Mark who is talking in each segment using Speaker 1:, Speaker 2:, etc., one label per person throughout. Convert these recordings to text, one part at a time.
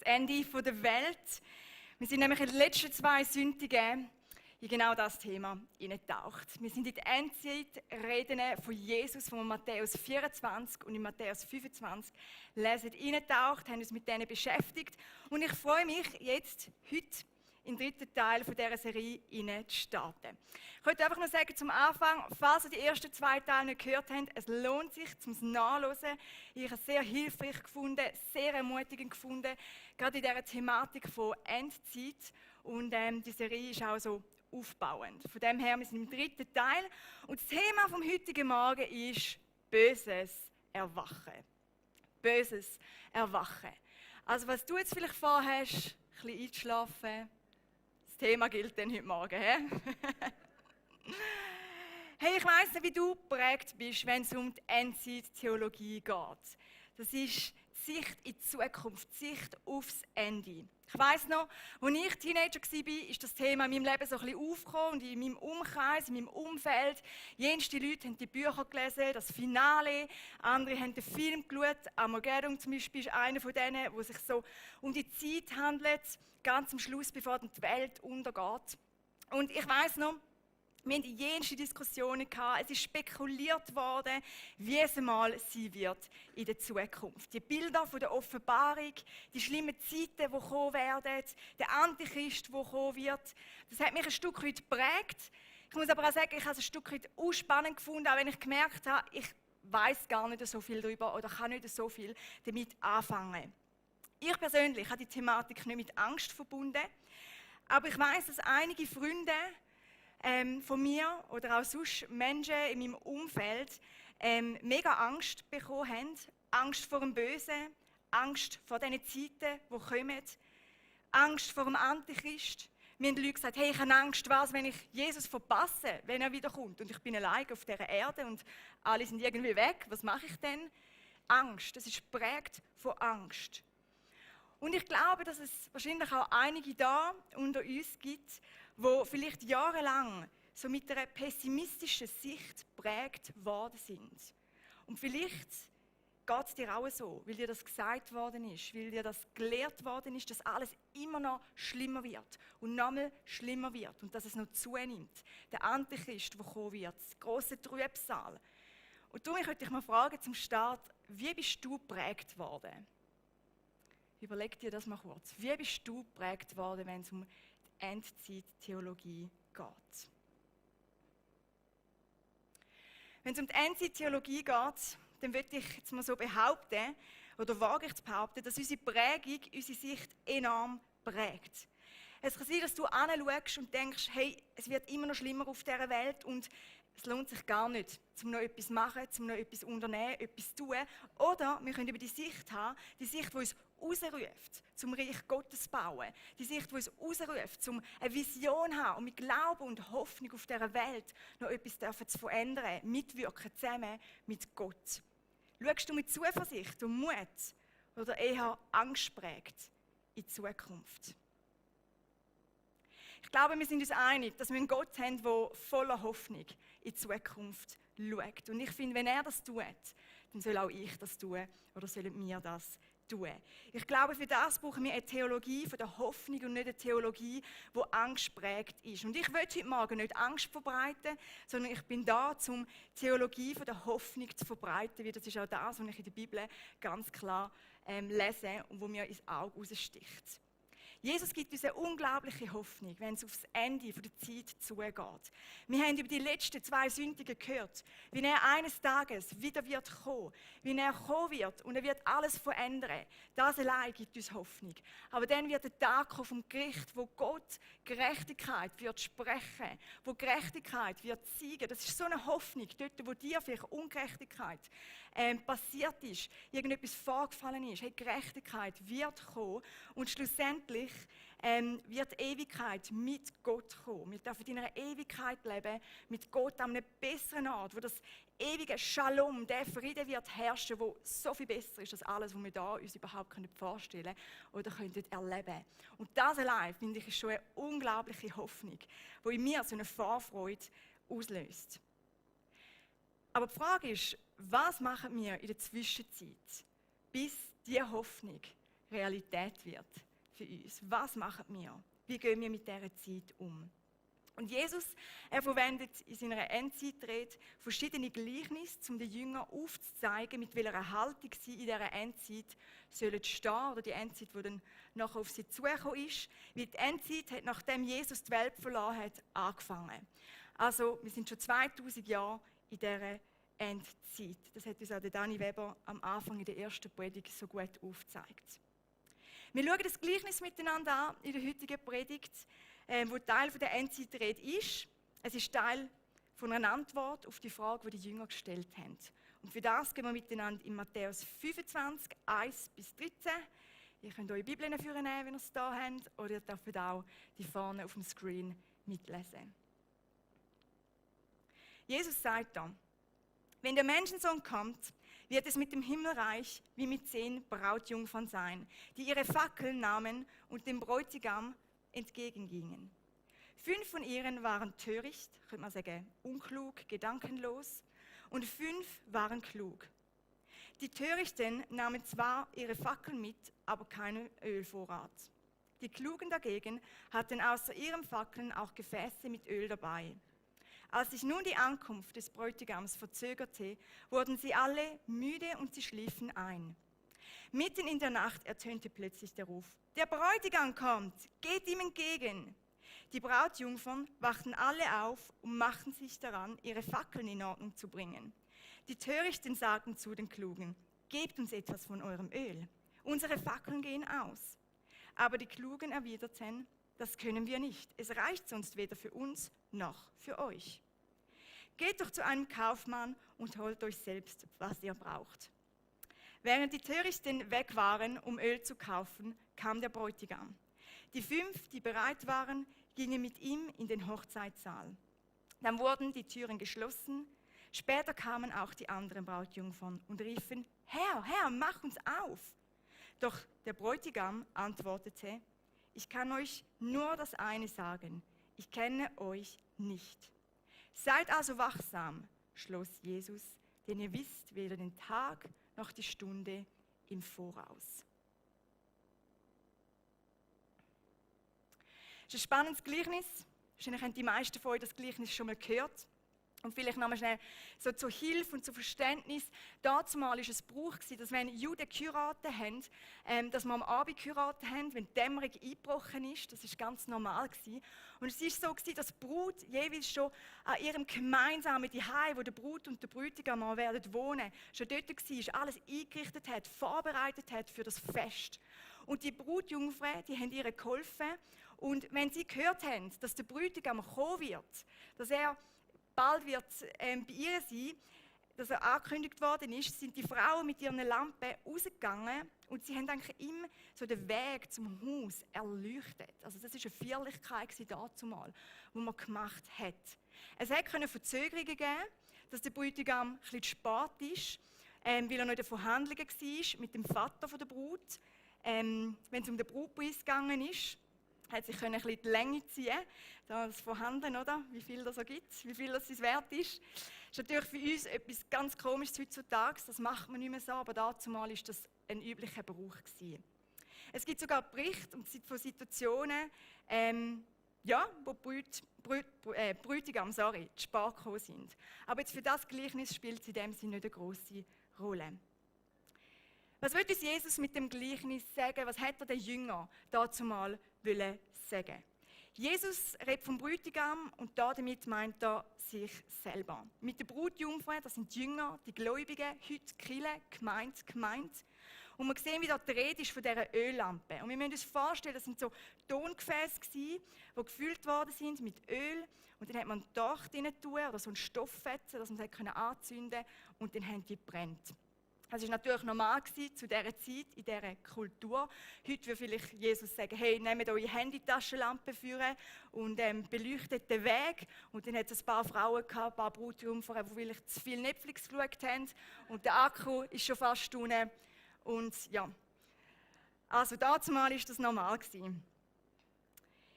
Speaker 1: das Ende der Welt. Wir sind nämlich in den letzten 2 Sündigen in genau das Thema hineingetaucht. Wir sind in die Endzeit-Reden von Jesus, von Matthäus 24 und in Matthäus 25 lesen, hineingetaucht, haben uns mit denen beschäftigt. Und ich freue mich jetzt, heute in den 3. Teil von dieser Serie zu starten. Ich wollte einfach nur sagen, zum Anfang, falls ihr die ersten 2 Teile nicht gehört habt, es lohnt sich zum Nachhören. Ich habe es sehr hilfreich gefunden, sehr ermutigend gefunden, gerade in dieser Thematik von Endzeit. Und die Serie ist auch so aufbauend. Von dem her, wir sind im 3. Teil. Und das Thema vom heutigen Morgen ist Böses Erwachen. Böses Erwachen. Also was du jetzt vielleicht vorhast, ein bisschen einzuschlafen, das Thema gilt dann heute Morgen. He? Hey, ich weiss nicht, wie du geprägt bist, wenn es um die Endzeit-Theologie geht. Das ist die Sicht in die Zukunft, die Sicht aufs Ende. Ich weiss noch, als ich Teenager war, ist das Thema in meinem Leben so ein bisschen aufgekommen und in meinem Umkreis, in meinem Umfeld. Jenste Leute haben die Bücher gelesen, das Finale, andere haben den Film geschaut. Armageddon zum Beispiel ist einer von denen, wo sich so um die Zeit handelt, ganz am Schluss, bevor die Welt untergeht. Und ich weiss noch, wir hatten jenste Diskussionen gehabt. Es ist spekuliert worden, wie es einmal sein wird in der Zukunft. Die Bilder von der Offenbarung, die schlimmen Zeiten, die kommen werden, der Antichrist, der kommen wird, das hat mich ein Stück weit geprägt. Ich muss aber auch sagen, ich habe es ein Stück weit auch spannend gefunden, auch wenn ich gemerkt habe, ich weiss gar nicht so viel darüber oder kann nicht so viel damit anfangen. Ich persönlich habe die Thematik nicht mit Angst verbunden, aber ich weiss, dass einige Freunde von mir oder auch sonst Menschen in meinem Umfeld mega Angst bekommen haben. Angst vor dem Bösen, Angst vor diesen Zeiten, die kommen, Angst vor dem Antichrist. Mir haben Leute gesagt, hey, ich habe Angst, was, wenn ich Jesus verpasse, wenn er wiederkommt und ich bin allein auf dieser Erde und alle sind irgendwie weg, was mache ich denn? Angst, das ist geprägt von Angst. Und ich glaube, dass es wahrscheinlich auch einige da unter uns gibt, die vielleicht jahrelang so mit einer pessimistischen Sicht geprägt worden sind. Und vielleicht geht es dir auch so, weil dir das gesagt worden ist, weil dir das gelehrt worden ist, dass alles immer noch schlimmer wird und nochmal schlimmer wird und dass es noch zunimmt. Der Antichrist, der kommen wird, das grosse Trübsal. Und darum möchte ich mal fragen zum Start, wie bist du geprägt worden? Überleg dir das mal kurz. Wie bist du geprägt worden, wenn es um die Endzeit-Theologie geht? Wenn es um die Endzeit-Theologie geht, dann würde ich jetzt mal so behaupten, oder wage ich zu behaupten, dass unsere Prägung, unsere Sicht enorm prägt. Es kann sein, dass du hinschaust und denkst, hey, es wird immer noch schlimmer auf dieser Welt und es lohnt sich gar nicht, um noch etwas zu machen, um noch etwas zu unternehmen, etwas zu tun. Oder wir können über die Sicht haben, die Sicht, die uns rausruft, zum Reich Gottes zu bauen. Die Sicht, die uns rausruft, um eine Vision zu haben und mit Glauben und Hoffnung auf dieser Welt noch etwas zu verändern, mitwirken zusammen mit Gott. Schaust du mit Zuversicht und Mut oder eher angstprägt in die Zukunft? Ich glaube, wir sind uns einig, dass wir einen Gott haben, der voller Hoffnung in die Zukunft schaut. Und ich finde, wenn er das tut, dann soll auch ich das tun oder sollen wir das tun. Ich glaube, für das brauchen wir eine Theologie von der Hoffnung und nicht eine Theologie, die angstprägt ist. Und ich will heute Morgen nicht Angst verbreiten, sondern ich bin da, um die Theologie von der Hoffnung zu verbreiten, weil das ist auch das, was ich in der Bibel ganz klar lese und wo mir ins Auge raussticht. Jesus gibt uns eine unglaubliche Hoffnung, wenn es aufs Ende der Zeit zugeht. Wir haben über die letzten 2 Sündigen gehört, wie er eines Tages wieder wird kommen, wie er kommen wird und er wird alles verändern. Das allein gibt uns Hoffnung. Aber dann wird der Tag kommen vom Gericht, wo Gott Gerechtigkeit wird sprechen, wo Gerechtigkeit wird siegen. Das ist so eine Hoffnung, dort, wo dir vielleicht Ungerechtigkeit passiert ist, irgendetwas vorgefallen ist. Hey, Gerechtigkeit wird kommen und schlussendlich wird die Ewigkeit mit Gott kommen. Wir dürfen in einer Ewigkeit leben, mit Gott an einem besseren Ort, wo das ewige Shalom, der Friede wird herrschen, wo so viel besser ist als alles, was wir da uns überhaupt vorstellen oder könnten erleben. Und das allein, finde ich, ist schon eine unglaubliche Hoffnung, die in mir so eine Vorfreude auslöst. Aber die Frage ist, was machen wir in der Zwischenzeit, bis diese Hoffnung Realität wird für uns. Was machen wir? Wie gehen wir mit dieser Zeit um? Und Jesus, er verwendet in seiner Endzeitrede verschiedene Gleichnisse, um den Jüngern aufzuzeigen, mit welcher Haltung sie in dieser Endzeit stehen sollen, oder die Endzeit, die dann nachher auf sie zugekommen ist. Weil die Endzeit hat, nachdem Jesus die Welt verlassen hat, angefangen. Also, wir sind schon 2000 Jahre in dieser Endzeit. Das hat uns auch der Dani Weber am Anfang in der ersten Predigt so gut aufgezeigt. Wir schauen das Gleichnis miteinander an in der heutigen Predigt, wo Teil der Endzeitrede ist. Es ist Teil von einer Antwort auf die Frage, die die Jünger gestellt haben. Und für das gehen wir miteinander in Matthäus 25, 1-13. Ihr könnt eure Bibeln vornehmen, wenn ihr es da habt, oder ihr dürft auch die vorne auf dem Screen mitlesen. Jesus sagt dann: Wenn der Menschensohn kommt, wird es mit dem Himmelreich wie mit 10 Brautjungfern sein, die ihre Fackeln nahmen und dem Bräutigam entgegengingen. 5 von ihnen waren töricht, könnte man sagen, unklug, gedankenlos, und 5 waren klug. Die Törichten nahmen zwar ihre Fackeln mit, aber keinen Ölvorrat. Die Klugen dagegen hatten außer ihren Fackeln auch Gefäße mit Öl dabei. Als sich nun die Ankunft des Bräutigams verzögerte, wurden sie alle müde und sie schliefen ein. Mitten in der Nacht ertönte plötzlich der Ruf: Der Bräutigam kommt, geht ihm entgegen! Die Brautjungfern wachten alle auf und machten sich daran, ihre Fackeln in Ordnung zu bringen. Die Törichten sagten zu den Klugen: Gebt uns etwas von eurem Öl, unsere Fackeln gehen aus. Aber die Klugen erwiderten: Das können wir nicht, es reicht sonst weder für uns noch für euch. Geht doch zu einem Kaufmann und holt euch selbst, was ihr braucht. Während die Törichten weg waren, um Öl zu kaufen, kam der Bräutigam. Die 5, die bereit waren, gingen mit ihm in den Hochzeitssaal. Dann wurden die Türen geschlossen. Später kamen auch die anderen Brautjungfern und riefen: Herr, Herr, mach uns auf! Doch der Bräutigam antwortete: Ich kann euch nur das eine sagen: Ich kenne euch nicht. Seid also wachsam, schloss Jesus, denn ihr wisst weder den Tag noch die Stunde im Voraus. Das ist ein spannendes Gleichnis. Wahrscheinlich haben die meisten von euch das Gleichnis schon mal gehört. Und vielleicht nochmal schnell so zur Hilfe und zum Verständnis. Dazumal war es Brauch, dass wenn Juden geheiratet haben, dass wir am Abend geheiratet haben, wenn die Dämmerung eingebrochen ist. Das war ganz normal. Und es war so, dass die Brut jeweils schon an ihrem gemeinsamen Zuhause, wo der Brut und der Bräutigam werden wohnen, schon dort war, alles eingerichtet hat, vorbereitet hat für das Fest. Und die Brutjungfrauen, die haben ihr geholfen. Und wenn sie gehört haben, dass der Bräutigam kommen wird, dass er bald wird bei ihr sein, dass er angekündigt worden ist, sind die Frauen mit ihren Lampen rausgegangen und sie haben eigentlich ihm so den Weg zum Haus erleuchtet. Also das war eine Feierlichkeit dazumal, die man gemacht hat. Es konnte Verzögerungen geben, dass der Bräutigam ein bisschen spät ist, weil er noch in den Verhandlungen war mit dem Vater der Brut. Wenn es um den Brutpreis gegangen ist, hat sich ein bisschen die Länge ziehen, das Verhandeln, oder? Wie viel das so gibt, wie viel das es wert ist. Das ist natürlich für uns etwas ganz Komisches heutzutage, das macht man nicht mehr so, aber dazumal war das ein üblicher Brauch gewesen. Es gibt sogar Berichte von Situationen, wo Bräutigam zu spät gekommen sind. Aber jetzt für das Gleichnis spielt es in dem Sinne nicht eine grosse Rolle. Was will uns Jesus mit dem Gleichnis sagen? Was hat er den Jüngern dazumal sagen? Jesus redet vom Bräutigam und damit meint er sich selber. Mit der Brutjungfrau, das sind die Jünger, die Gläubigen, heute Kirche, gemeint. Und wir sehen, wie dort die Rede ist von dieser Öllampe. Und wir müssen uns vorstellen, das sind so Tongefäße gewesen, die gefüllt worden sind mit Öl. Und dann hat man ein Docht rein tun oder so einen Stofffetzen, dass man es anzünden konnte. Und dann haben die gebrannt. Das war natürlich normal zu dieser Zeit, in dieser Kultur. Heute würde vielleicht Jesus sagen: Hey, nehmt eure Handytaschenlampe führen und beleuchtet den Weg. Und dann hat es ein paar Frauen gehabt, ein paar Brutjungfern, die vielleicht zu viel Netflix geschaut haben. Und der Akku ist schon fast unten. Und ja, also dazumal war das normal gewesen.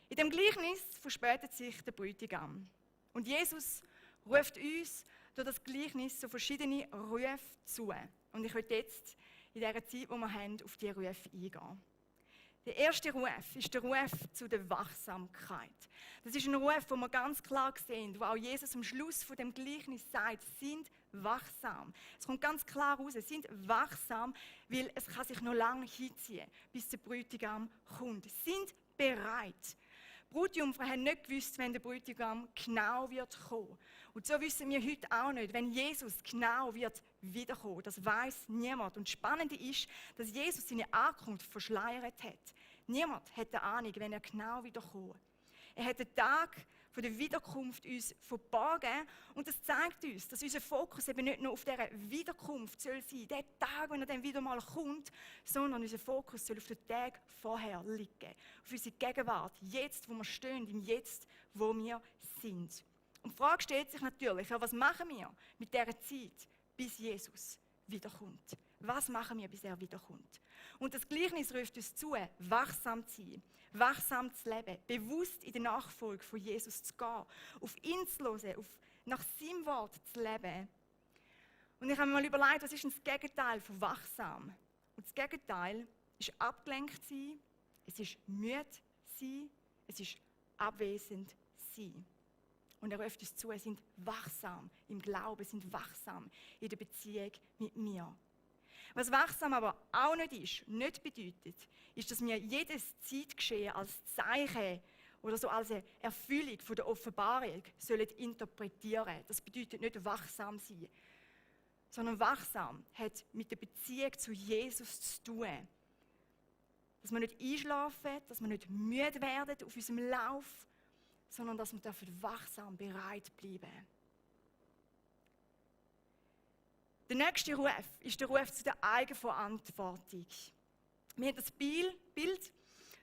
Speaker 1: In dem Gleichnis verspätet sich der Bräutigam. Und Jesus ruft uns durch das Gleichnis so verschiedene Rufe zu. Und ich möchte jetzt in dieser Zeit, wo wir haben, auf diese Rufe eingehen. Der erste Ruf ist der Ruf zu der Wachsamkeit. Das ist ein Ruf, wo wir ganz klar sehen, wo auch Jesus am Schluss von dem Gleichnis sagt, sind wachsam. Es kommt ganz klar raus, sind wachsam, weil es kann sich noch lange hinziehen, bis der Bräutigam kommt. Sind bereit. Die Brautjungfrauen haben nicht gewusst, wenn der Bräutigam genau wird kommen. Und so wissen wir heute auch nicht, wenn Jesus genau wird wiederkommen. Das weiß niemand. Und das Spannende ist, dass Jesus seine Ankunft verschleiert hat. Niemand hat eine Ahnung, wenn er genau wiederkommt. Er hat den Tag von der Wiederkunft uns verborgen und das zeigt uns, dass unser Fokus eben nicht nur auf dieser Wiederkunft soll sein, der Tag, wenn er dann wieder mal kommt, sondern unser Fokus soll auf den Tag vorher liegen, auf unsere Gegenwart, jetzt, wo wir stehen, im Jetzt, wo wir sind. Und die Frage stellt sich natürlich, ja, was machen wir mit dieser Zeit, bis Jesus wiederkommt? Was machen wir, bis er wiederkommt? Und das Gleichnis ruft uns zu, wachsam zu sein, wachsam zu leben, bewusst in der Nachfolge von Jesus zu gehen, auf ihn zu hören, nach seinem Wort zu leben. Und ich habe mir mal überlegt, was ist denn das Gegenteil von wachsam? Und das Gegenteil ist abgelenkt sein, es ist müde sein, es ist abwesend sein. Und er ruft uns zu, sind wachsam im Glauben, sind wachsam in der Beziehung mit mir. Was wachsam aber auch nicht bedeutet, ist, dass wir jedes Zeitgeschehen als Zeichen oder so als eine Erfüllung von der Offenbarung sollen interpretieren. Das bedeutet nicht wachsam sein, sondern wachsam hat mit der Beziehung zu Jesus zu tun. Dass wir nicht einschlafen, dass wir nicht müde werden auf unserem Lauf, sondern dass wir dafür wachsam bereit bleiben. Der nächste Ruf ist der Ruf zu der Eigenverantwortung. Wir haben das Bild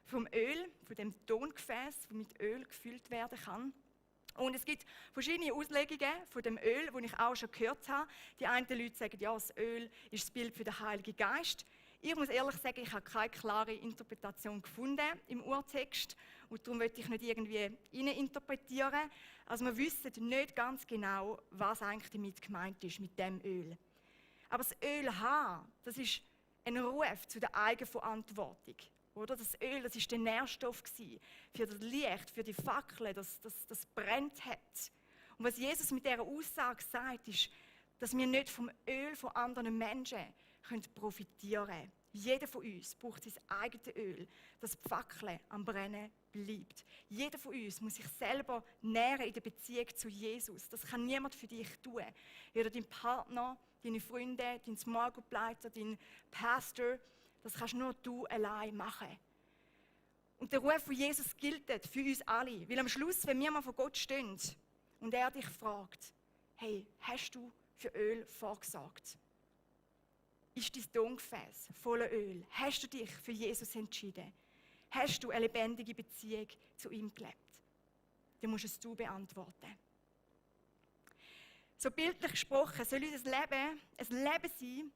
Speaker 1: vom Öl, von dem Tongefäß, das mit Öl gefüllt werden kann. Und es gibt verschiedene Auslegungen von dem Öl, die ich auch schon gehört habe. Die einen Leute sagen, ja, das Öl ist das Bild für den Heiligen Geist. Ich muss ehrlich sagen, ich habe keine klare Interpretation gefunden im Urtext und darum möchte ich nicht irgendwie interpretieren. Also wir wissen nicht ganz genau, was eigentlich damit gemeint ist, mit dem Öl. Aber das Ölhaar, das ist ein Ruf zu der Eigenverantwortung. Oder? Das Öl, das war der Nährstoff für das Licht, für die Fackel, das brennt hat. Und was Jesus mit dieser Aussage sagt, ist, dass wir nicht vom Öl von anderen Menschen profitieren können. Jeder von uns braucht sein eigenes Öl, dass die Fackel am Brennen bleibt. Jeder von uns muss sich selber nähren in der Beziehung zu Jesus. Das kann niemand für dich tun. Weder dein Partner, deine Freunde, dein Small Group Leiter, dein Pastor, das kannst nur du allein machen. Und der Ruf von Jesus gilt für uns alle. Weil am Schluss, wenn wir mal vor Gott stehen und er dich fragt, hey, hast du für Öl vorgesorgt? Ist dein Tongefäß voller Öl? Hast du dich für Jesus entschieden? Hast du eine lebendige Beziehung zu ihm gelebt? Dann musst es du beantworten. So bildlich gesprochen soll unser Leben ein Leben sein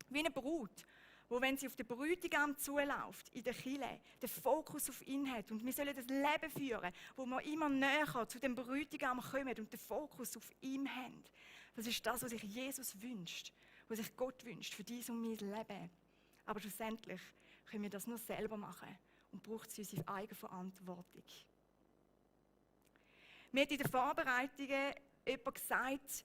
Speaker 1: wie eine Braut, wo, wenn sie auf den Bräutigam zuläuft, in der Kirche, den Fokus auf ihn hat. Und wir sollen das Leben führen, wo wir immer näher zu dem Bräutigam kommen und den Fokus auf ihm haben. Das ist das, was sich Jesus wünscht, was sich Gott wünscht für dies und mein Leben. Aber schlussendlich können wir das nur selber machen und braucht es unsere Eigenverantwortung. Mir hat in den Vorbereitungen jemand gesagt,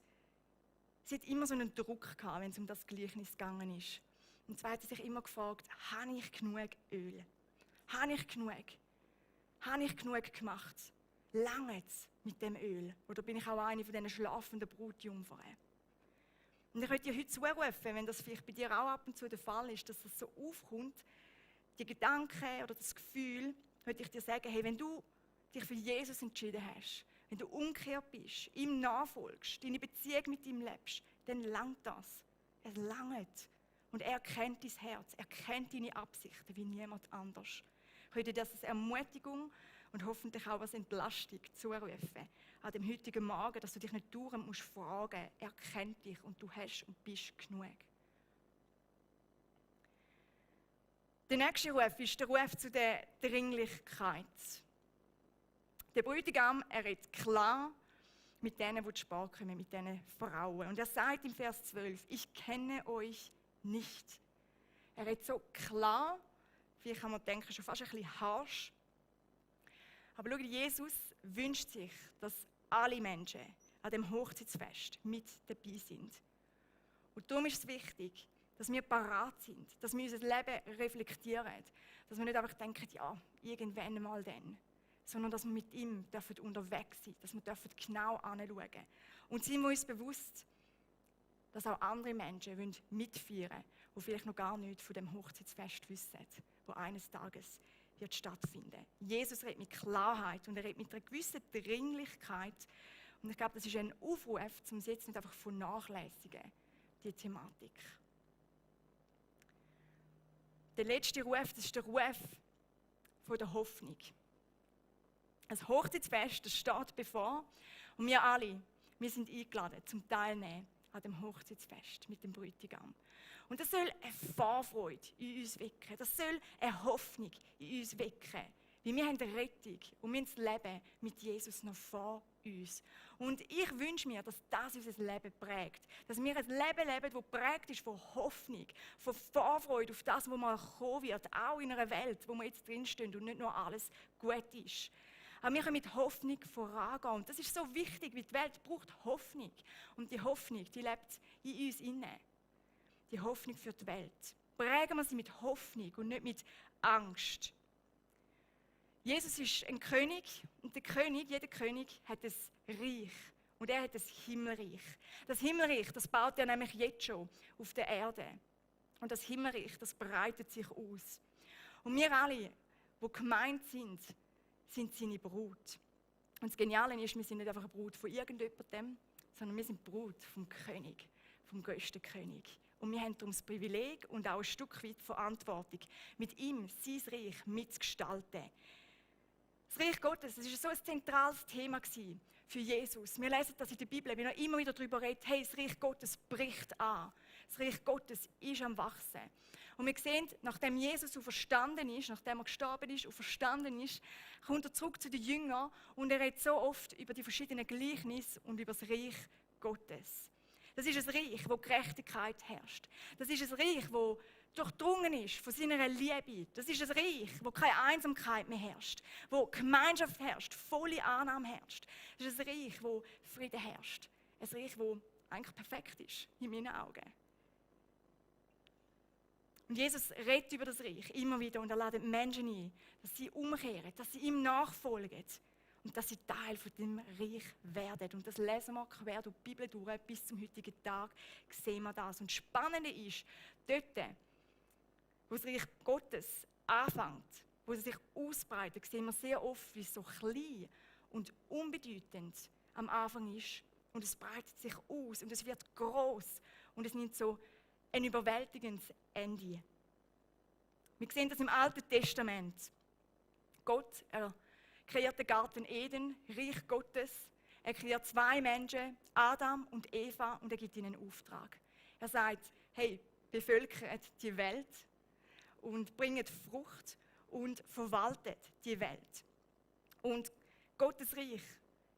Speaker 1: sie hat immer so einen Druck gehabt, wenn es um das Gleichnis gegangen ist. Und zwar hat sie sich immer gefragt, habe ich genug Öl? Habe ich genug? Habe ich genug gemacht? Lange mit dem Öl? Oder bin ich auch eine von diesen schlafenden Brautjungfern? Und ich möchte dir heute zurufen, wenn das vielleicht bei dir auch ab und zu der Fall ist, dass das so aufkommt, die Gedanken oder das Gefühl, möchte ich dir sagen, hey, wenn du dich für Jesus entschieden hast, wenn du umgekehrt bist, ihm nachfolgst, deine Beziehung mit ihm lebst, dann langt das. Es langt. Und er kennt dein Herz, er kennt deine Absichten wie niemand anders. Ich möchte dir das als Ermutigung und hoffentlich auch als Entlastung zurufen an dem heutigen Morgen, dass du dich nicht dauernd musst fragen, er kennt dich und du hast und bist genug. Der nächste Ruf ist der Ruf zu der Dringlichkeit. Der Bräutigam, er redet klar mit denen, die zu spät kommen, mit diesen Frauen. Und er sagt im Vers 12, ich kenne euch nicht. Er redet so klar, vielleicht kann man denken, schon fast ein bisschen harsch. Aber schau, Jesus wünscht sich, dass alle Menschen an dem Hochzeitsfest mit dabei sind. Und darum ist es wichtig, dass wir parat sind, dass wir unser Leben reflektieren, dass wir nicht einfach denken, ja, irgendwann mal dann, sondern dass wir mit ihm unterwegs sein dürfen, dass wir genau anschauen. Und sind wir uns bewusst, dass auch andere Menschen mitfeiern wollen, die vielleicht noch gar nichts von dem Hochzeitsfest wissen, das eines Tages wird stattfinden. Jesus redet mit Klarheit und er redet mit einer gewissen Dringlichkeit. Und ich glaube, das ist ein Aufruf, um es jetzt nicht einfach vernachlässigen, die Thematik. Der letzte Ruf, das ist der Ruf von der Hoffnung. Ein Hochzeitsfest, das steht bevor und wir alle, wir sind eingeladen zum Teilnehmen an dem Hochzeitsfest mit dem Bräutigam. Und das soll eine Vorfreude in uns wecken, das soll eine Hoffnung in uns wecken, weil wir haben die Rettung und wir haben das Leben mit Jesus noch vor uns. Und ich wünsche mir, dass das unser Leben prägt, dass wir ein Leben leben, das prägt ist von Hoffnung, von Vorfreude auf das, was mal kommen wird, auch in einer Welt, wo wir jetzt drinstehen und nicht nur alles gut ist. Aber wir können mit Hoffnung vorangehen. Und das ist so wichtig, weil die Welt braucht Hoffnung. Und die Hoffnung, die lebt in uns inne. Die Hoffnung für die Welt. Prägen wir sie mit Hoffnung und nicht mit Angst. Jesus ist ein König und jeder König hat ein Reich. Und er hat das Himmelreich. Das Himmelreich, das baut er nämlich jetzt schon auf der Erde. Und das Himmelreich, das breitet sich aus. Und wir alle, die gemeint sind seine Brut. Und das Geniale ist, wir sind nicht einfach eine Brut von irgendjemandem, sondern wir sind die Brut vom König, vom grössten König. Und wir haben darum das Privileg und auch ein Stück weit Verantwortung, mit ihm sein Reich mitzugestalten. Das Reich Gottes, das war so ein zentrales Thema für Jesus. Wir lesen das in der Bibel, wie er immer wieder darüber redet, hey, das Reich Gottes bricht an. Das Reich Gottes ist am Wachsen. Und wir sehen, nachdem Jesus auferstanden ist, nachdem er gestorben ist, auferstanden ist, kommt er zurück zu den Jüngern und er redet so oft über die verschiedenen Gleichnisse und über das Reich Gottes. Das ist ein Reich, wo Gerechtigkeit herrscht. Das ist ein Reich, wo durchdrungen ist von seiner Liebe. Das ist ein Reich, wo keine Einsamkeit mehr herrscht, wo Gemeinschaft herrscht, volle Annahme herrscht. Das ist ein Reich, wo Frieden herrscht. Ein Reich, wo eigentlich perfekt ist, in meinen Augen. Und Jesus redet über das Reich immer wieder und er lädt Menschen ein, dass sie umkehren, dass sie ihm nachfolgen und dass sie Teil von dem Reich werden. Und das lesen wir quer durch die Bibel durch, bis zum heutigen Tag sehen wir das. Und das Spannende ist, dort, wo das Reich Gottes anfängt, wo es sich ausbreitet, sehen wir sehr oft, wie es so klein und unbedeutend am Anfang ist. Und es breitet sich aus und es wird groß und es nimmt so ein überwältigendes Ende. Wir sehen das im Alten Testament. Gott, er kreiert den Garten Eden, Reich Gottes. Er kreiert zwei Menschen, Adam und Eva, und er gibt ihnen einen Auftrag. Er sagt, hey, bevölkert die Welt und bringt Frucht und verwaltet die Welt. Und Gottes Reich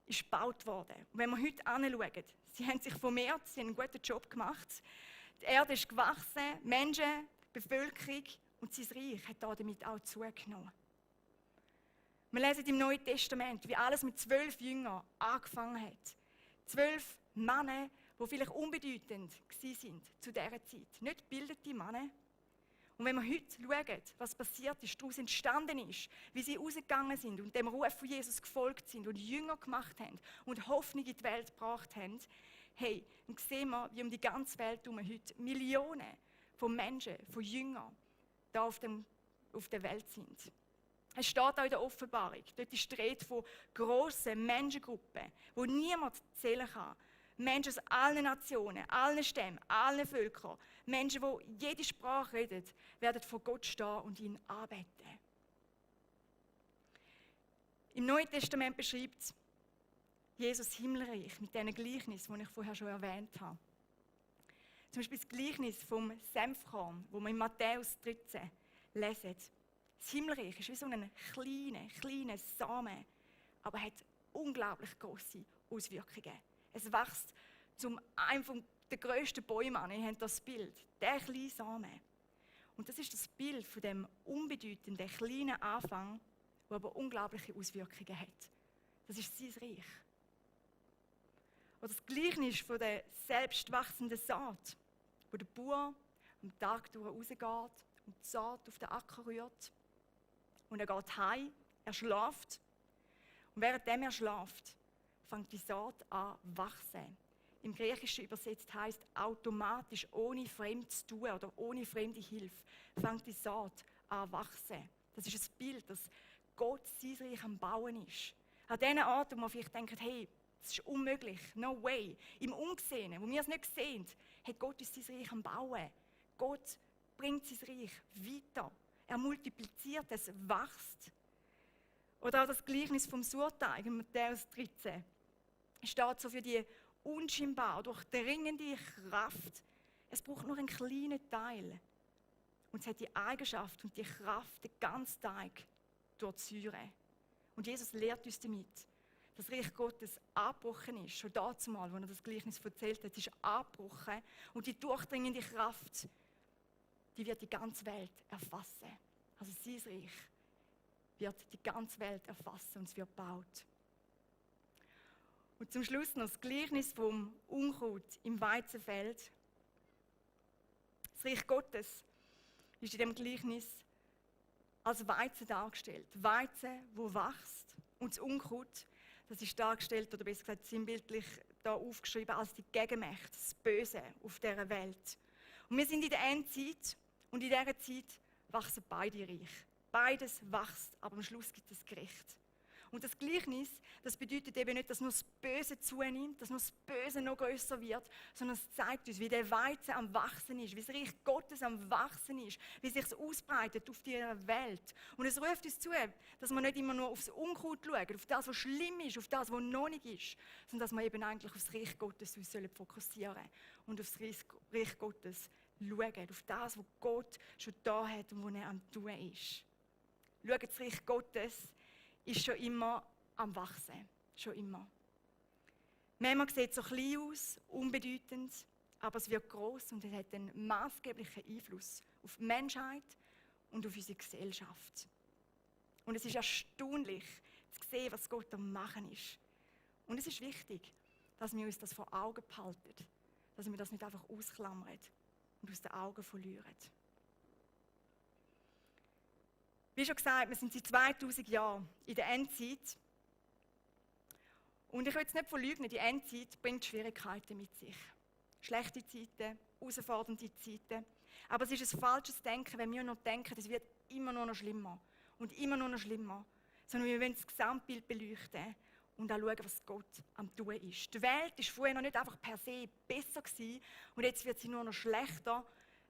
Speaker 1: ist gebaut worden. Und wenn wir heute anschauen, sie haben sich vermehrt, sie haben einen guten Job gemacht. Die Erde ist gewachsen, Menschen, Bevölkerung und sein Reich hat damit auch zugenommen. Wir lesen im Neuen Testament, wie alles mit 12 Jüngern angefangen hat. 12 Männer, die vielleicht unbedeutend waren zu dieser Zeit. Nicht gebildete Männer. Und wenn wir heute schauen, was passiert ist, daraus entstanden ist, wie sie rausgegangen sind und dem Ruf von Jesus gefolgt sind und Jünger gemacht haben und Hoffnung in die Welt gebracht haben, hey, dann sehen wir, wie um die ganze Welt herum heute Millionen von Menschen, von Jüngern, da auf der Welt sind. Es steht auch in der Offenbarung, dort ist die Rede von grossen Menschengruppen, wo niemand zählen kann. Menschen aus allen Nationen, allen Stämmen, allen Völkern, Menschen, die jede Sprache reden, werden vor Gott stehen und ihn anbeten. Im Neuen Testament beschreibt Jesus Himmelreich mit diesen Gleichnissen, die ich vorher schon erwähnt habe. Zum Beispiel das Gleichnis vom Senfkorn, das wir in Matthäus 13 lesen. Das Himmelreich ist wie so ein kleiner Samen, aber hat unglaublich grosse Auswirkungen. Es wächst zum einem der grössten Bäume an. Ihr habt das Bild, der kleine Samen. Und das ist das Bild von dem unbedeutenden, kleinen Anfang, der aber unglaubliche Auswirkungen hat. Das ist sein Reich. Oder das Gleichnis von der selbstwachsenden Saat, wo der Bauer am Tag durch rausgeht und die Saat auf den Acker rührt. Und er geht heim, er schläft. Und währenddem er schläft, fängt die Saat an zu wachsen. Im Griechischen übersetzt heißt automatisch, ohne fremd zu tun oder ohne fremde Hilfe, fängt die Saat an zu wachsen. Das ist ein Bild, dass Gott sein Reich am Bauen ist. An diesen Orten, wo man vielleicht denkt, hey, das ist unmöglich, no way. Im Ungesehenen, wo wir es nicht sehen, hat Gott ist sein Reich am Bauen. Gott bringt sein Reich weiter. Er multipliziert es, wächst. Oder auch das Gleichnis vom Surteig in Matthäus 13. Steht so für die unscheinbar durchdringende Kraft. Es braucht nur einen kleinen Teil. Und es hat die Eigenschaft und die Kraft, den ganzen Teig durchzusäuren. Und Jesus lehrt uns damit, dass das Reich Gottes angebrochen ist. Schon dazu mal, als er das Gleichnis erzählt hat, es ist angebrochen. Und die durchdringende Kraft, die wird die ganze Welt erfassen. Also sein Reich wird die ganze Welt erfassen und es wird gebaut. Und zum Schluss noch das Gleichnis vom Unkraut im Weizenfeld. Das Reich Gottes ist in dem Gleichnis als Weizen dargestellt. Weizen, wo wächst. Und das Unkraut, das ist dargestellt, oder besser gesagt sinnbildlich da aufgeschrieben, als die Gegenmächte, das Böse auf dieser Welt. Und wir sind in der Endzeit und in dieser Zeit wachsen beide reich. Beides wächst, aber am Schluss gibt es Gericht. Und das Gleichnis, das bedeutet eben nicht, dass nur das Böse zunimmt, dass nur das Böse noch grösser wird, sondern es zeigt uns, wie der Weizen am Wachsen ist, wie das Reich Gottes am Wachsen ist, wie sich es ausbreitet auf dieser Welt. Und es ruft uns zu, dass wir nicht immer nur aufs Unkraut schauen, auf das, was schlimm ist, auf das, was noch nicht ist, sondern dass wir eben eigentlich auf das Reich Gottes uns fokussieren sollen und auf das Reich Gottes schauen, auf das, was Gott schon da hat und was er am Tun ist. Schauen, das Reich Gottes ist schon immer am Wachsen. Schon immer. Manchmal sieht es so klein aus, unbedeutend, aber es wird gross und es hat einen maßgeblichen Einfluss auf die Menschheit und auf unsere Gesellschaft. Und es ist erstaunlich zu sehen, was Gott am Machen ist. Und es ist wichtig, dass wir uns das vor Augen behalten, dass wir das nicht einfach ausklammern und aus den Augen verlieren. Wie schon gesagt, wir sind seit 2000 Jahren in der Endzeit. Und ich will jetzt nicht verleugnen, die Endzeit bringt Schwierigkeiten mit sich. Schlechte Zeiten, herausfordernde Zeiten. Aber es ist ein falsches Denken, wenn wir noch denken, es wird immer nur noch schlimmer und immer nur noch schlimmer. Sondern wir wollen das Gesamtbild beleuchten und auch schauen, was Gott am Tun ist. Die Welt war vorher noch nicht einfach per se besser gewesen und jetzt wird sie nur noch schlechter.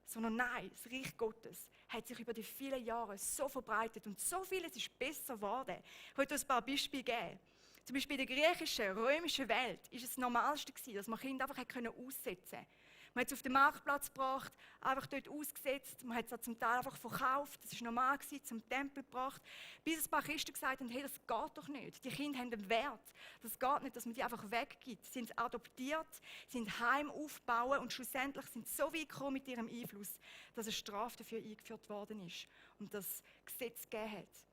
Speaker 1: Sondern nein, das Reich Gottes hat sich über die vielen Jahre so verbreitet und so vieles ist besser geworden. Ich möchte ein paar Beispiele geben. Zum Beispiel in der griechischen, römischen Welt war es das Normalste, dass man Kinder einfach aussetzen konnte. Man hat es auf den Marktplatz gebracht, einfach dort ausgesetzt. Man hat es zum Teil einfach verkauft. Das war normal, zum Tempel gebracht. Bis ein paar Christen gesagt haben, hey, das geht doch nicht. Die Kinder haben einen Wert. Das geht nicht, dass man die einfach weggibt. Sie sind adoptiert, sind Heim aufgebaut und schlussendlich sind sie so weit gekommen mit ihrem Einfluss, dass eine Strafe dafür eingeführt worden ist und das Gesetz gegeben hat.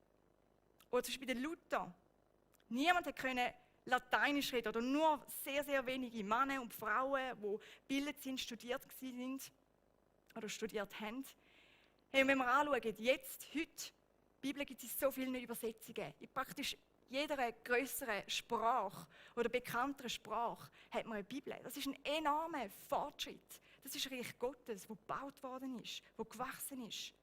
Speaker 1: Oder zum Beispiel der Luther. Niemand konnte Lateinisch reden oder nur sehr, sehr wenige Männer und Frauen, die gebildet sind, studiert sind oder studiert haben. Hey, und wenn wir anschauen, jetzt, heute, die Bibel gibt es in so vielen Übersetzungen. In praktisch jeder grösseren Sprache oder bekannteren Sprache hat man eine Bibel. Das ist ein enormer Fortschritt. Das ist Reich Gottes, wo gebaut worden ist, wo gewachsen ist.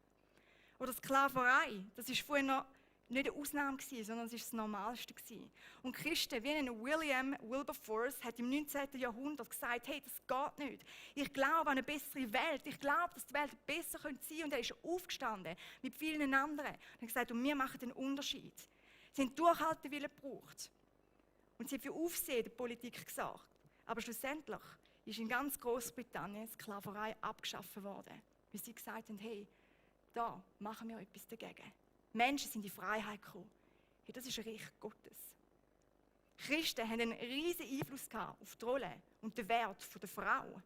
Speaker 1: Oder Sklaverei, das ist vorher noch nicht eine Ausnahme gewesen, sondern es war das Normalste gewesen. Und Christen wie William Wilberforce hat im 19. Jahrhundert gesagt, hey, das geht nicht. Ich glaube an eine bessere Welt. Ich glaube, dass die Welt besser sein könnte. Und er ist aufgestanden mit vielen anderen. Und hat gesagt, und wir machen den Unterschied. Sie haben Durchhaltewillen gebraucht. Und sie haben für Aufsehen der Politik gesorgt. Aber schlussendlich ist in ganz Großbritannien Sklaverei abgeschafft worden. Weil sie gesagt haben, hey, da machen wir etwas dagegen. Menschen sind in die Freiheit gekommen. Hey, das ist ein Reich Gottes. Christen haben einen riesigen Einfluss auf die Rolle und den Wert der Frau.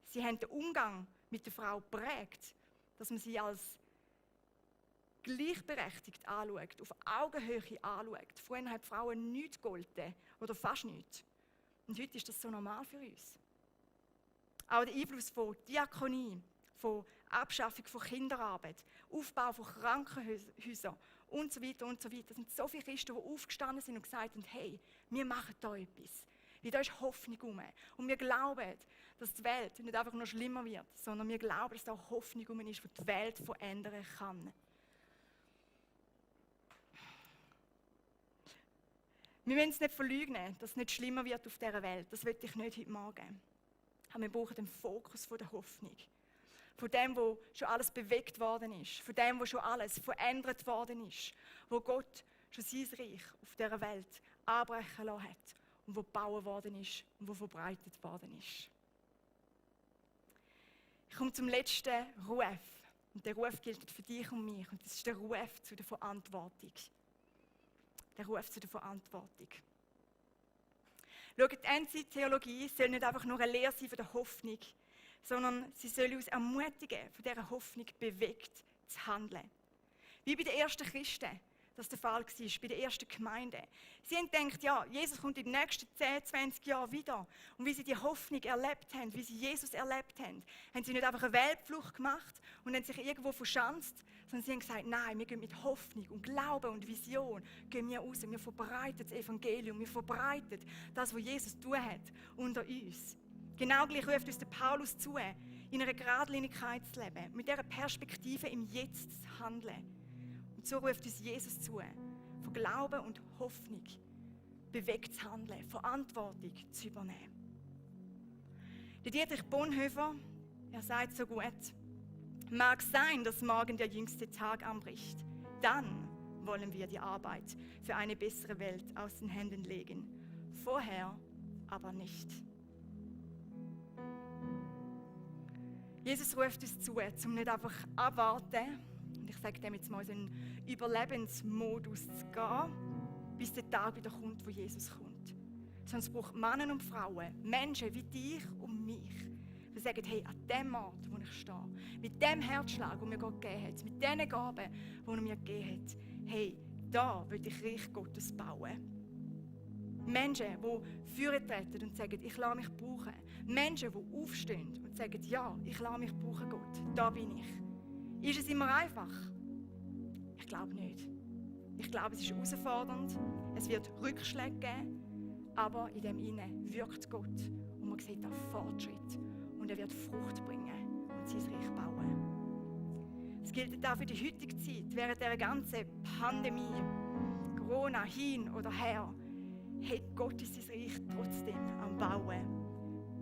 Speaker 1: Sie haben den Umgang mit der Frau geprägt dass man sie als gleichberechtigt anschaut, auf Augenhöhe anschaut. Früher haben Frauen nichts gegolten oder fast nichts. Und heute ist das so normal für uns. Auch der Einfluss von Diakonie, von Abschaffung von Kinderarbeit, Aufbau von Krankenhäusern und so weiter und so weiter. Es sind so viele Christen, die aufgestanden sind und gesagt haben, hey, wir machen da etwas. Weil da ist Hoffnung herum. Und wir glauben, dass die Welt nicht einfach nur schlimmer wird, sondern wir glauben, dass da auch Hoffnung herum ist, die die Welt verändern kann. Wir müssen es nicht verleugnen, dass es nicht schlimmer wird auf dieser Welt. Das will ich nicht heute Morgen. Aber wir brauchen den Fokus von der Hoffnung. Von dem, wo schon alles bewegt worden ist. Von dem, wo schon alles verändert worden ist. Wo Gott schon sein Reich auf dieser Welt anbrechen lassen hat. Und wo gebaut worden ist und wo verbreitet worden ist. Ich komme zum letzten Ruf. Und der Ruf gilt für dich und mich. Und das ist der Ruf zu der Verantwortung. Der Ruf zu der Verantwortung. Schau, die Endzeit-Theologie soll nicht einfach nur eine Lehre sein von der Hoffnung, sondern sie soll uns ermutigen, von dieser Hoffnung bewegt zu handeln. Wie bei den ersten Christen das der Fall war, bei der ersten Gemeinde. Sie haben gedacht, ja, Jesus kommt in den nächsten 10, 20 Jahren wieder. Und wie sie die Hoffnung erlebt haben, wie sie Jesus erlebt haben, haben sie nicht einfach eine Weltflucht gemacht und haben sich irgendwo verschanzt, sondern sie haben gesagt, nein, wir gehen mit Hoffnung und Glauben und Vision, gehen wir raus, wir verbreiten das Evangelium, wir verbreiten das, was Jesus tun hat, unter uns. Genau gleich ruft uns der Paulus zu, in einer Geradlinigkeit zu leben, mit dieser Perspektive im Jetzt zu handeln. Und so ruft uns Jesus zu, von Glauben und Hoffnung bewegt zu handeln, Verantwortung zu übernehmen. Der Dietrich Bonhoeffer, er sagt so gut, mag sein, dass morgen der jüngste Tag anbricht, dann wollen wir die Arbeit für eine bessere Welt aus den Händen legen, vorher aber nicht. Jesus ruft uns zu, um nicht einfach abwarten, und ich sage dem jetzt mal, so einen Überlebensmodus zu gehen, bis der Tag wieder kommt, wo Jesus kommt. Sondern es braucht Männer und Frauen, Menschen wie dich und mich, die sagen, hey, an dem Ort, wo ich stehe, mit dem Herzschlag, den mir Gott gegeben hat, mit diesen Gaben, die er mir gegeben hat, hey, da will ich Reich Gottes bauen. Menschen, die führen treten und sagen, ich lasse mich brauchen. Menschen, die aufstehen und sagen, ja, ich lasse mich brauchen, Gott, da bin ich. Ist es immer einfach? Ich glaube nicht. Ich glaube, es ist herausfordernd, es wird Rückschläge geben, aber in dem Innen wirkt Gott und man sieht auch Fortschritt und er wird Frucht bringen und sein Reich bauen. Es gilt auch für die heutige Zeit, während der ganzen Pandemie, Corona hin oder her, hey, Gott ist sein Reich trotzdem am Bauen.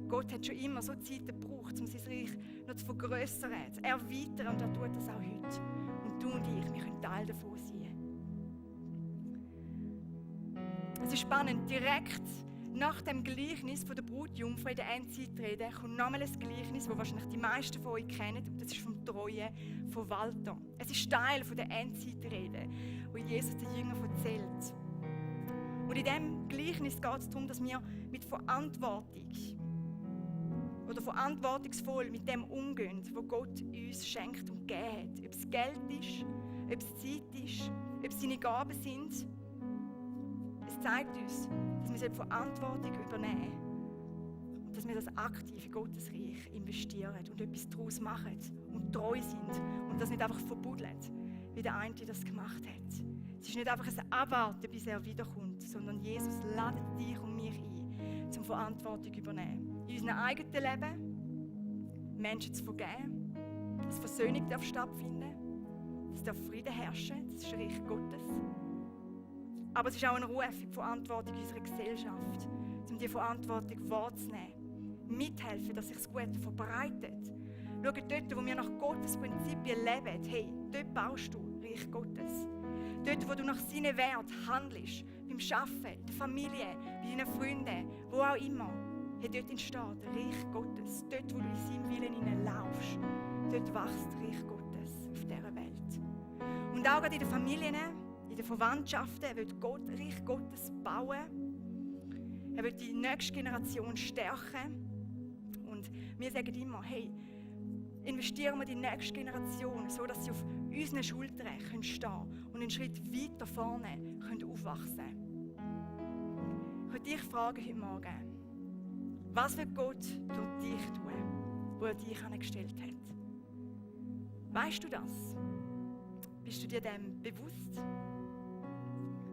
Speaker 1: Gott hat schon immer so Zeiten gebraucht, um sein Reich noch zu vergrössern, zu erweitern und er tut das auch heute. Und du und ich, wir können Teil davon sein. Es ist spannend, direkt nach dem Gleichnis von der Brutjungfrau in der Endzeitrede kommt nochmal ein Gleichnis, das wahrscheinlich die meisten von euch kennen, und das ist vom treuen Verwalter. Es ist Teil der Endzeitrede, wo Jesus den Jüngern erzählt. Und in diesem Gleichnis geht es darum, dass wir mit Verantwortung oder verantwortungsvoll mit dem umgehen, was Gott uns schenkt und gegeben hat. Ob es Geld ist, ob es Zeit ist, ob es seine Gaben sind. Es zeigt uns, dass wir Verantwortung übernehmen und dass wir das aktiv in Gottes Reich investieren und etwas daraus machen und treu sind und das nicht einfach verbuddeln, wie der eine das gemacht hat. Es ist nicht einfach ein Abwarten, bis er wiederkommt, sondern Jesus ladet dich und mich ein, zum Verantwortung übernehmen. In unserem eigenen Leben Menschen zu vergeben, dass Versöhnung stattfinden darf, dass Frieden herrschen, das ist das Reich Gottes. Aber es ist auch ein Ruf in die Verantwortung unserer Gesellschaft, um die Verantwortung wahrzunehmen, mithelfen, dass sich das Gute verbreitet. Schau, dort, wo wir nach Gottes Prinzipien leben, hey, dort baust du Reich Gottes. Dort, wo du nach seinen Werten handelst, beim Arbeiten, in der Familie, bei deinen Freunden, wo auch immer, hey, dort entsteht Reich Gottes. Dort, wo du in seinem Willen hineinlaufst, dort wächst Reich Gottes auf dieser Welt. Und auch in den Familien, in den Verwandtschaften will Gott Reich Gottes bauen. Er will die nächste Generation stärken. Und wir sagen immer, hey, investieren wir die nächste Generation, sodass sie auf unseren Schultern stehen können und einen Schritt weiter vorne aufwachsen können. Ich möchte dich fragen heute Morgen, was wird Gott durch dich tun, wo er dich angestellt hat? Weißt du das? Bist du dir dem bewusst?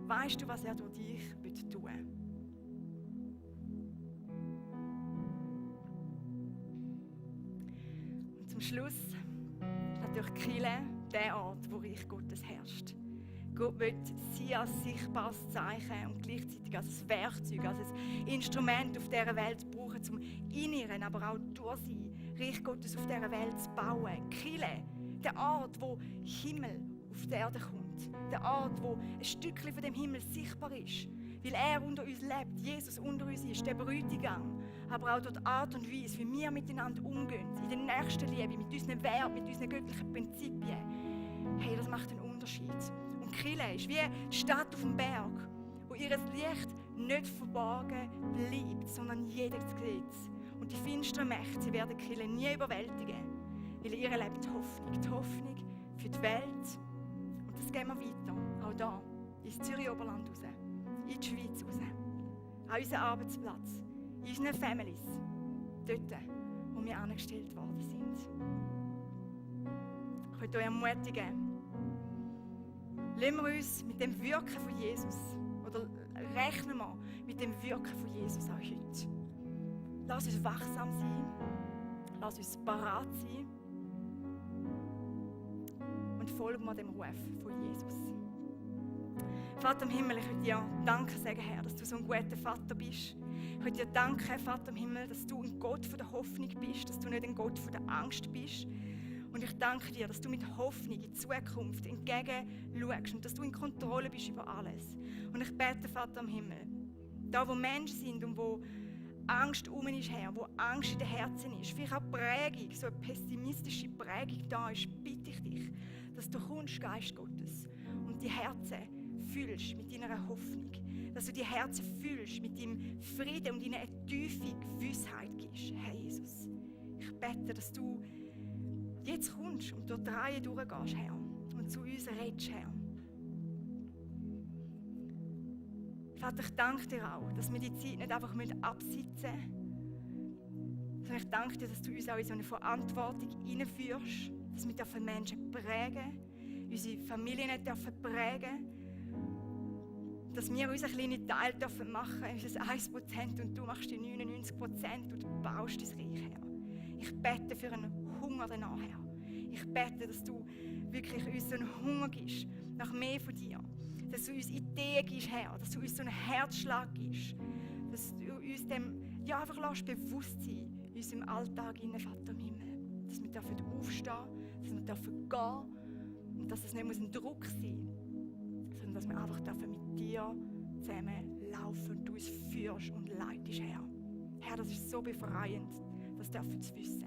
Speaker 1: Weißt du, was er durch dich tun will? Und zum Schluss ist natürlich die Kirche der Ort, wo Reich Gottes herrscht. Gott will sie als sichtbares Zeichen und gleichzeitig als ein Werkzeug, als ein Instrument auf dieser Welt brauchen, um in ihren, aber auch durch sie Reich Gottes auf dieser Welt zu bauen. Die Kirche, der Ort, wo Himmel auf die Erde kommt. Der Ort, wo ein Stückchen von dem Himmel sichtbar ist. Weil er unter uns lebt, Jesus unter uns ist, der Bräutigam. Aber auch durch die Art und Weise, wie wir miteinander umgehen, in der Nächstenliebe, mit unseren Werten, mit unseren göttlichen Prinzipien. Hey, das macht einen Unterschied. Und Kirche ist wie die Stadt auf dem Berg, wo ihr Licht nicht verborgen bleibt, sondern jeder sieht es. Und die finsteren Mächte, sie werden die Kirche nie überwältigen, weil in ihr lebt die Hoffnung. Die Hoffnung für die Welt. Und das gehen wir weiter, auch da, ins Zürich-Oberland raus, in die Schweiz raus, an unseren Arbeitsplatz, in unseren Families, dort, wo wir angestellt worden sind. Ich möchte euch ermutigen, lassen wir uns mit dem Wirken von Jesus, oder rechnen wir mit dem Wirken von Jesus auch heute. Lass uns wachsam sein, lass uns parat sein und folgen wir dem Ruf von Jesus. Vater im Himmel, ich möchte dir Danke sagen, Herr, dass du so ein guter Vater bist. Ich möchte dir danken, Vater im Himmel, dass du ein Gott von der Hoffnung bist, dass du nicht ein Gott von der Angst bist. Und ich danke dir, dass du mit Hoffnung in die Zukunft entgegenschaust und dass du in Kontrolle bist über alles. Und ich bete, Vater im Himmel, da wo Menschen sind und wo Angst um ist, Herr, wo Angst in den Herzen ist, vielleicht auch Prägung, so eine pessimistische Prägung da ist, bitte ich dich, dass du kommst, Geist Gottes, und die Herzen füllst mit deiner Hoffnung, dass du die Herzen füllst mit deinem Frieden und ihnen eine tiefe Gewissheit gibst, Herr Jesus. Ich bete, dass du jetzt kommst und durch die Reihe durchgehst, Herr, und zu uns redest, Herr. Vater, ich danke dir auch, dass wir die Zeit nicht einfach absitzen müssen, sondern ich danke dir, dass du uns auch in so eine Verantwortung hineinführst, dass wir Menschen prägen, unsere Familien dürfen prägen, dass wir unseren kleinen Teil machen dürfen, unser 1% und du machst die 99% und du baust dein Reich, Herr. Ich bete für einen Hunger danach, Herr. Ich bete, dass du wirklich uns so einen Hunger gibst, nach mehr von dir. Dass du uns Ideen gibst, Herr. Dass du uns so einen Herzschlag gibst. Dass du uns dem einfach lässt bewusst sein, in unserem Alltag, Vater im Himmel. Dass wir dürfen aufstehen, dass wir dürfen gehen und dass es nicht ein Druck sein muss, sondern dass wir einfach dürfen mit dir zusammen laufen und du uns führst und leitest, Herr. Herr, das ist so befreiend, das dürfen wir wissen.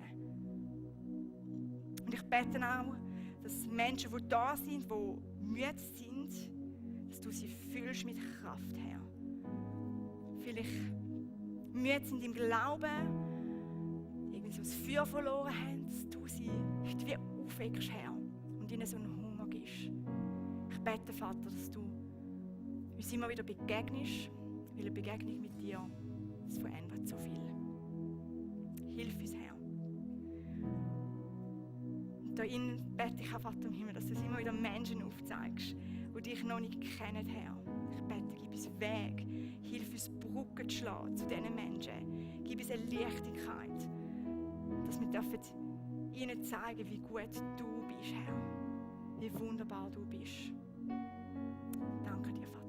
Speaker 1: Und ich bete auch, dass Menschen, die da sind, die müde sind, dass du sie füllst mit Kraft, Herr. Vielleicht müde sind im Glauben, irgendwie so das Feuer verloren haben, dass du sie heute wie aufweckst, Herr, und ihnen so einen Hunger gibst. Ich bete, Vater, dass du uns immer wieder begegnest, weil eine Begegnung mit dir, das verändert so viel. Hilf uns, Herr. Und da bete ich auch, Vater im Himmel, dass du uns immer wieder Menschen aufzeigst, die dich noch nicht kennen, Herr. Ich bete, gib uns Weg, hilf uns Brücken zu schlagen zu diesen Menschen. Gib uns eine Leichtigkeit, dass wir ihnen zeigen, wie gut du bist, Herr. Wie wunderbar du bist. Danke dir, Vater.